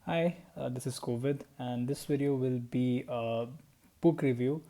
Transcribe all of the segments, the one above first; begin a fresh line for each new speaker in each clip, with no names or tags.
Hi, this is Covid, and this video will be a book review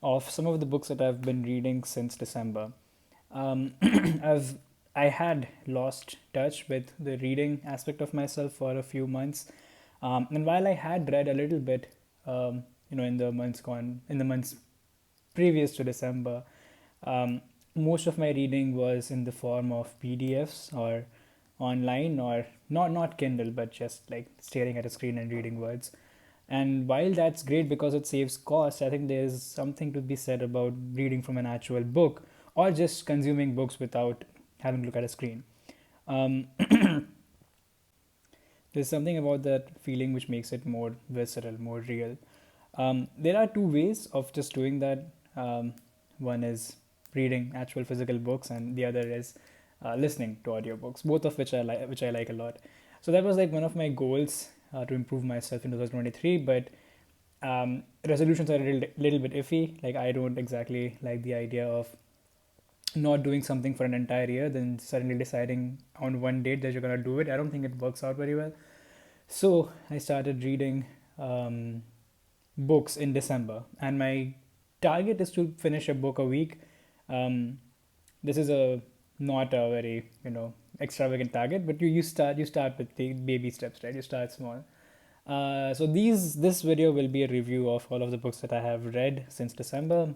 of some of the books that I've been reading since December. I've I had lost touch with the reading aspect of myself for a few months, and while I had read a little bit, in the months previous to December, um, most of my reading was in the form of PDFs or online or not Kindle, but just like staring at a screen and reading words. And while that's great because it saves cost, I think there's something to be said about reading from an actual book or just consuming books without having to look at a screen. Um, there's something about that feeling which makes it more visceral, more real. There are two ways of just doing that. One is reading actual physical books, and the other is listening to audiobooks, both of which I like a lot. So that was like one of my goals to improve myself in 2023. But resolutions are a little bit iffy. Like I don't exactly like the idea of not doing something for an entire year, then suddenly deciding on one date that you're gonna do it. I don't think it works out very well. So I started reading um, books in December, and my target is to finish a book a week. Um, this is a not a very extravagant target, but you start with the baby steps, right? You start small. So this video will be a review of all of the books that I have read since December,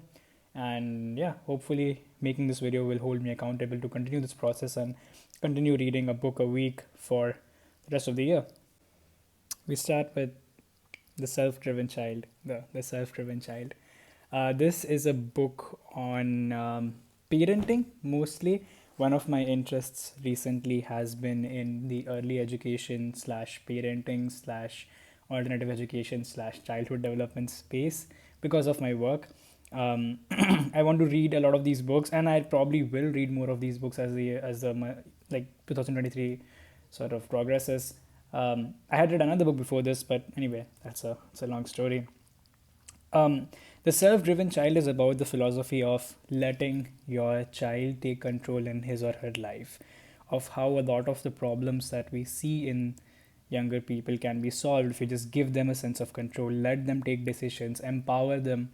and yeah, hopefully making this video will hold me accountable to continue this process and continue reading a book a week for the rest of the year. We start with the self-driven child. The self-driven child. This is a book on parenting mostly. One of my interests recently has been in the early education slash parenting slash alternative education slash childhood development space because of my work. I want to read a lot of these books, and I probably will read more of these books as the 2023 sort of progresses. I had read another book before this, but anyway, it's a long story. The self driven child is about the philosophy of letting your child take control in his or her life, of how a lot of the problems that we see in younger people can be solved if you just give them a sense of control, let them take decisions, empower them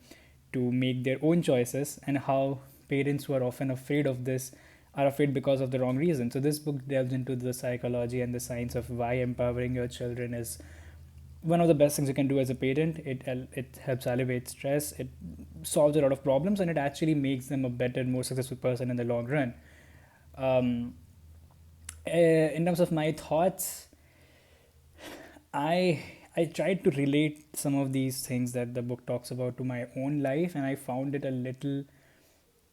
to make their own choices, and how parents who are often afraid of this are afraid because of the wrong reason. So, this book delves into the psychology and the science of why empowering your children is one of the best things you can do as a parent. It helps alleviate stress, it solves a lot of problems, and it actually makes them a better, more successful person in the long run. um, in terms of my thoughts, i I tried to relate some of these things that the book talks about to my own life, and I found it a little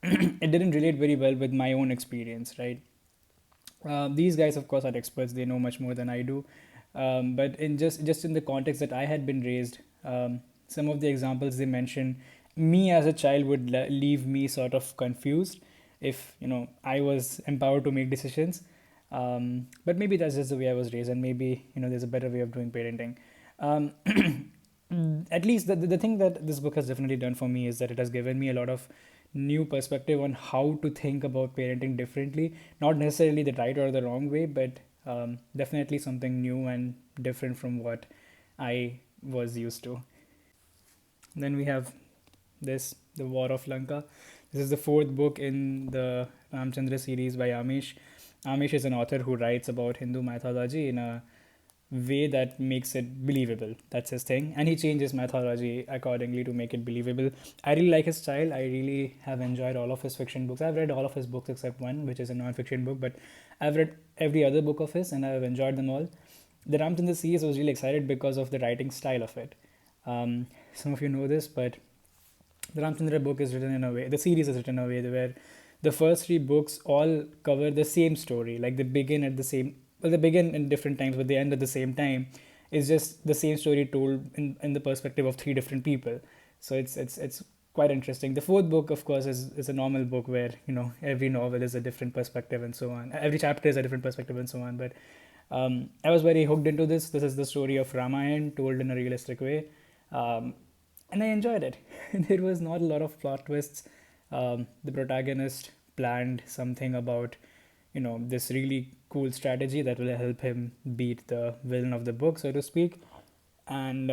it didn't relate very well with my own experience, right? These guys, of course, are experts. They know much more than I do. But in just in the context that I had been raised, some of the examples they mention, me as a child would leave me sort of confused if I was empowered to make decisions. But maybe that's just the way I was raised, and maybe there's a better way of doing parenting. Um, at least the thing that this book has definitely done for me is that it has given me a lot of new perspective on how to think about parenting differently, not necessarily the right or the wrong way, but definitely something new and different from what I was used to. Then we have the War of Lanka. This is the fourth book in the Ramchandra series by Amish. Amish is an author who writes about Hindu mythology in a way that makes it believable. That's his thing. And he changes mythology accordingly to make it believable. I really like his style. I really have enjoyed all of his fiction books. I've read all of his books except one, which is a non-fiction book, but I've read every other book of his and I've enjoyed them all. The Ramchandra series, I was really excited because of the writing style of it. Some of you know this, but the Ramchandra book is written in a way, the series is written in a way where the first three books all cover the same story. Like they begin at the same, well, they begin in different times, but they end at the same time. It's just the same story told in the perspective of three different people. So it's quite interesting. The fourth book, of course, is a normal book where every novel is a different perspective and so on. Every chapter is a different perspective and so on. But I was very hooked into this. This is the story of Ramayana told in a realistic way. Um, and I enjoyed it. There was not a lot of plot twists. The protagonist planned something about, this really cool strategy that will help him beat the villain of the book, so to speak. And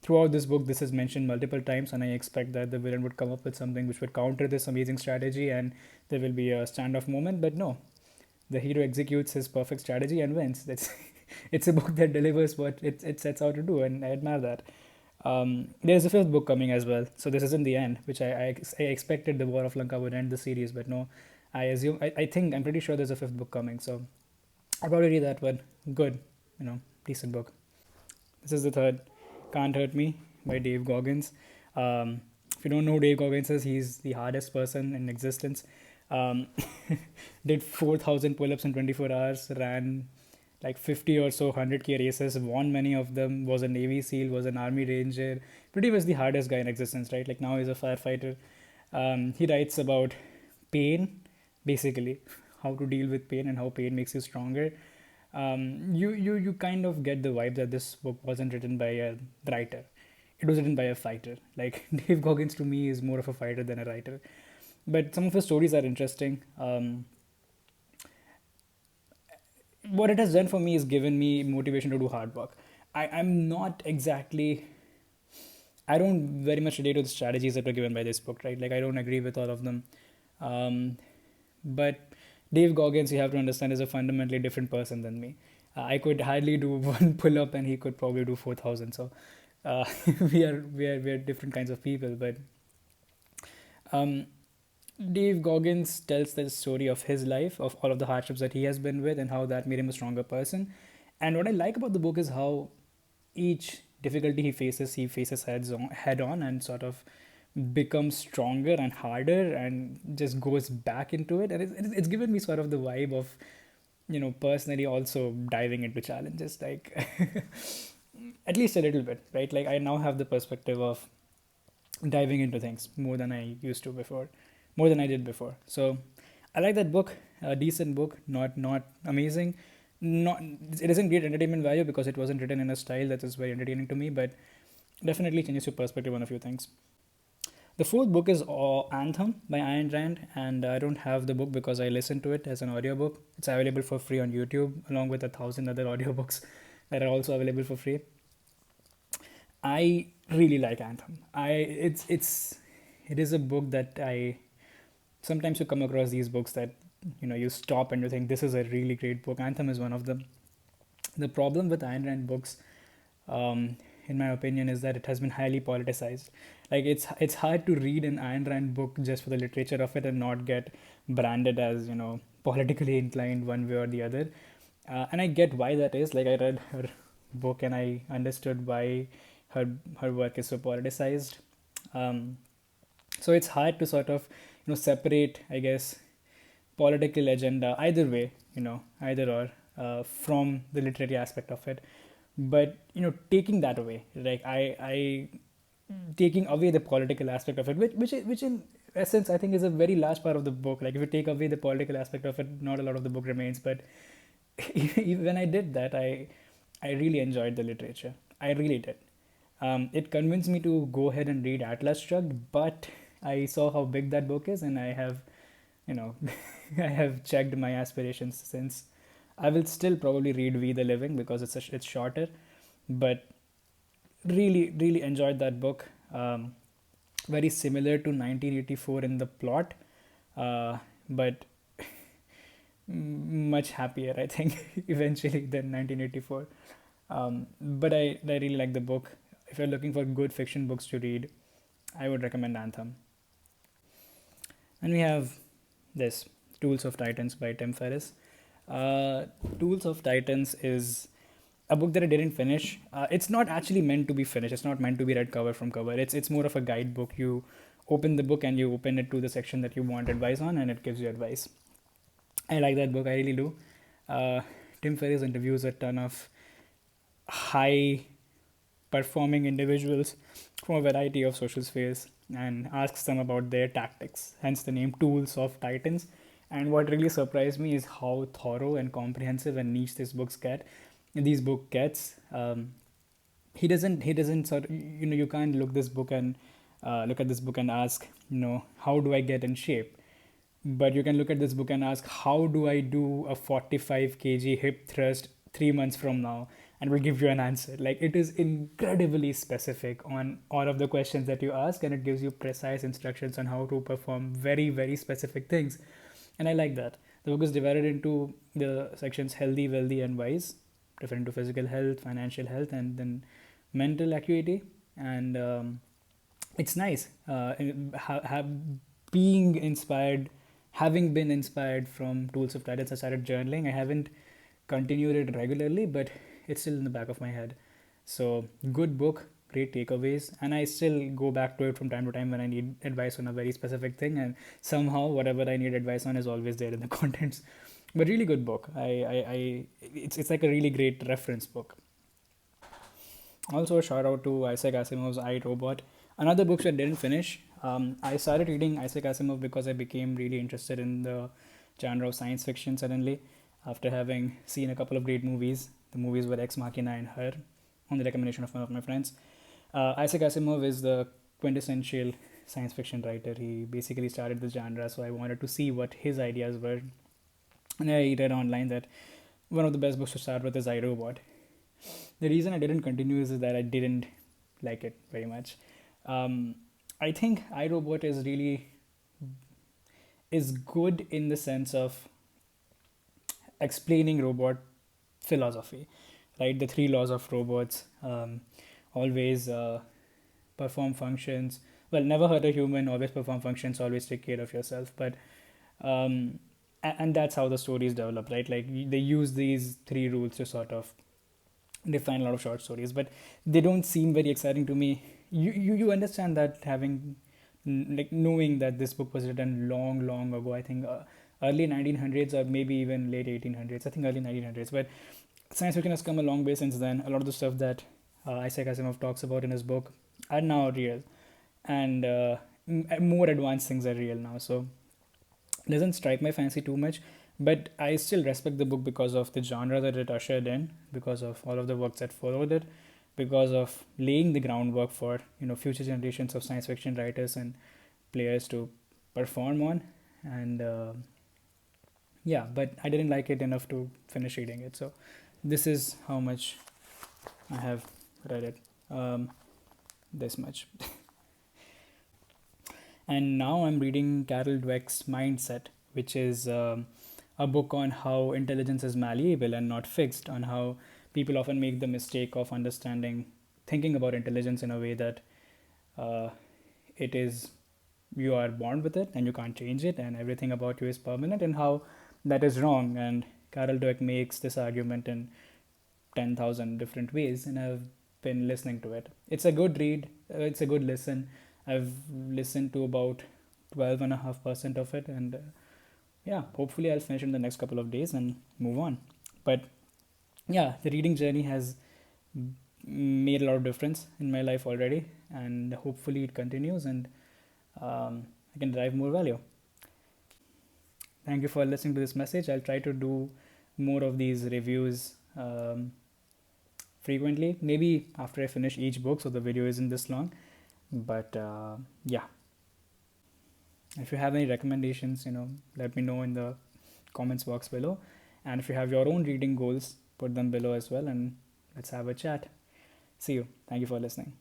throughout this book, this is mentioned multiple times, and I expect that the villain would come up with something which would counter this amazing strategy, and there will be a standoff moment. But no, the hero executes his perfect strategy and wins. That's it's a book that delivers what it sets out to do, and I admire that. There's a fifth book coming as well, so this isn't the end, which I expected the War of Lanka would end the series, but no, I think I'm pretty sure there's a fifth book coming, so I'll probably read that one. Good, decent book. This is the third, Can't Hurt Me by Dave Goggins. If you don't know who Dave Goggins is, he's the hardest person in existence. Um, did 4,000 pull-ups in 24 hours, ran like 50 or so 100K races, won many of them, was a Navy SEAL, was an Army Ranger, pretty much the hardest guy in existence, right? Like now he's a firefighter. He writes about pain, basically, how to deal with pain and how pain makes you stronger. You kind of get the vibe that this book wasn't written by a writer. It was written by a fighter. Like Dave Goggins to me is more of a fighter than a writer. But some of his stories are interesting. What it has done for me is given me motivation to do hard work. I'm not exactly, I don't very much relate to the strategies that were given by this book, right? Like I don't agree with all of them. Um, but Dave Goggins, you have to understand, is a fundamentally different person than me. I could hardly do one pull up, and he could probably do 4,000. So uh, we are different kinds of people. But um, Dave Goggins tells the story of his life, of all of the hardships that he has been with, and how that made him a stronger person. And what I like about the book is how each difficulty he faces head on, and sort of becomes stronger and harder, and just goes back into it. And it's given me sort of the vibe of, personally also diving into challenges, like at least a little bit, right? Like I now have the perspective of diving into things more than I used to before, more than I did before. So I like that book. A decent book, not amazing. Not it isn't great entertainment value because it wasn't written in a style that is very entertaining to me, but definitely changes your perspective on a few things. The fourth book is Anthem by Ayn Rand, and I don't have the book because I listened to it as an audiobook. It's available for free on YouTube, along with 1,000 other audiobooks that are also available for free. I really like Anthem. It is a book that I sometimes you come across these books that you stop and you think this is a really great book. Anthem is one of them. The problem with Ayn Rand books, in my opinion, is that it has been highly politicized. Like it's hard to read an Ayn Rand book just for the literature of it and not get branded as politically inclined one way or the other. And I get why that is. Like I read her book and I understood why her work is so politicized. Um, so it's hard to sort of separate, I guess, political agenda either way, either or, from the literary aspect of it. But taking that away, like I taking away the political aspect of it, which in essence I think is a very large part of the book. Like if you take away the political aspect of it, not a lot of the book remains. But even when I did that, I really enjoyed the literature. I really did. It convinced me to go ahead and read Atlas Shrugged, but I saw how big that book is, and I have, you know, I have checked my aspirations since. I will still probably read We the Living because it's shorter, but really enjoyed that book. Very similar to 1984 in the plot, but much happier, I think, eventually than 1984. But I really like the book. If you're looking for good fiction books to read, I would recommend Anthem. And we have this Tools of Titans by Tim Ferriss. Uh, Tools of Titans is a book that I didn't finish. It's not actually meant to be finished. It's not meant to be read cover from cover. It's more of a guidebook. You open the book and you open it to the section that you want advice on, and it gives you advice. I like that book. I really do. Uh, Tim Ferriss interviews a ton of high performing individuals from a variety of social spheres and asks them about their tactics, hence the name Tools of Titans. And what really surprised me is how thorough and comprehensive and niche these book gets. He doesn't sort of, you can't look at this book and ask, how do I get in shape? But you can look at this book and ask, how do I do a 45 kg hip thrust 3 months from now? And will give you an answer. Like, it is incredibly specific on all of the questions that you ask, and it gives you precise instructions on how to perform very, very specific things. And I like that. The book is divided into the sections healthy, wealthy, and wise, referring to physical health, financial health, and then mental acuity. And it's nice. Being inspired, having been inspired from tools of titles, I started journaling. I haven't continued it regularly, but it's still in the back of my head. So, good book, great takeaways, and I still go back to it from time to time when I need advice on a very specific thing, and somehow whatever I need advice on is always there in the contents. But really good book. It's like a really great reference book. Also, a shout out to Isaac Asimov's I, Robot. Another book that I didn't finish. I started reading Isaac Asimov because I became really interested in the genre of science fiction suddenly, after having seen a couple of great movies. The movies were Ex Machina and Her, on the recommendation of one of my friends. Isaac Asimov is the quintessential science fiction writer. He basically started the genre, so I wanted to see what his ideas were. And I read online that one of the best books to start with is I, Robot. The reason I didn't continue is that I didn't like it very much. Um, I think iRobot is good in the sense of explaining robot philosophy, right? The three laws of robots: always perform functions. Well, never hurt a human. Always perform functions. Always take care of yourself. But um, and that's how the stories develop, right? Like, they use these three rules to sort of define a lot of short stories, but they don't seem very exciting to me. You understand that, having like knowing that this book was written long, long ago. I think early 1900s, or maybe even late 1800s. I think early 1900s. But science fiction has come a long way since then. A lot of the stuff that Isaac Asimov talks about in his book are now real, and more advanced things are real now. So it doesn't strike my fancy too much, but I still respect the book because of the genre that it ushered in, because of all of the works that followed it, because of laying the groundwork for future generations of science fiction writers and players to perform on. And yeah, but I didn't like it enough to finish reading it. So this is how much I have read it. This much. And now I'm reading Carol Dweck's Mindset, which is a book on how intelligence is malleable and not fixed, on how people often make the mistake of thinking about intelligence in a way that uh, it is, you are born with it and you can't change it, and everything about you is permanent, and how that is wrong. And Carol Dweck makes this argument in 10,000 different ways, and I've been listening to it. It's a good read, it's a good listen. I've listened to about 12.5% of it, and yeah, hopefully I'll finish in the next couple of days and move on. But yeah, the reading journey has made a lot of difference in my life already, and hopefully it continues, and I can derive more value. Thank you for listening to this message. I'll try to do more of these reviews frequently, maybe after I finish each book, so the video isn't this long. But yeah, if you have any recommendations, let me know in the comments box below. And if you have your own reading goals, put them below as well, and let's have a chat. See you. Thank you for listening.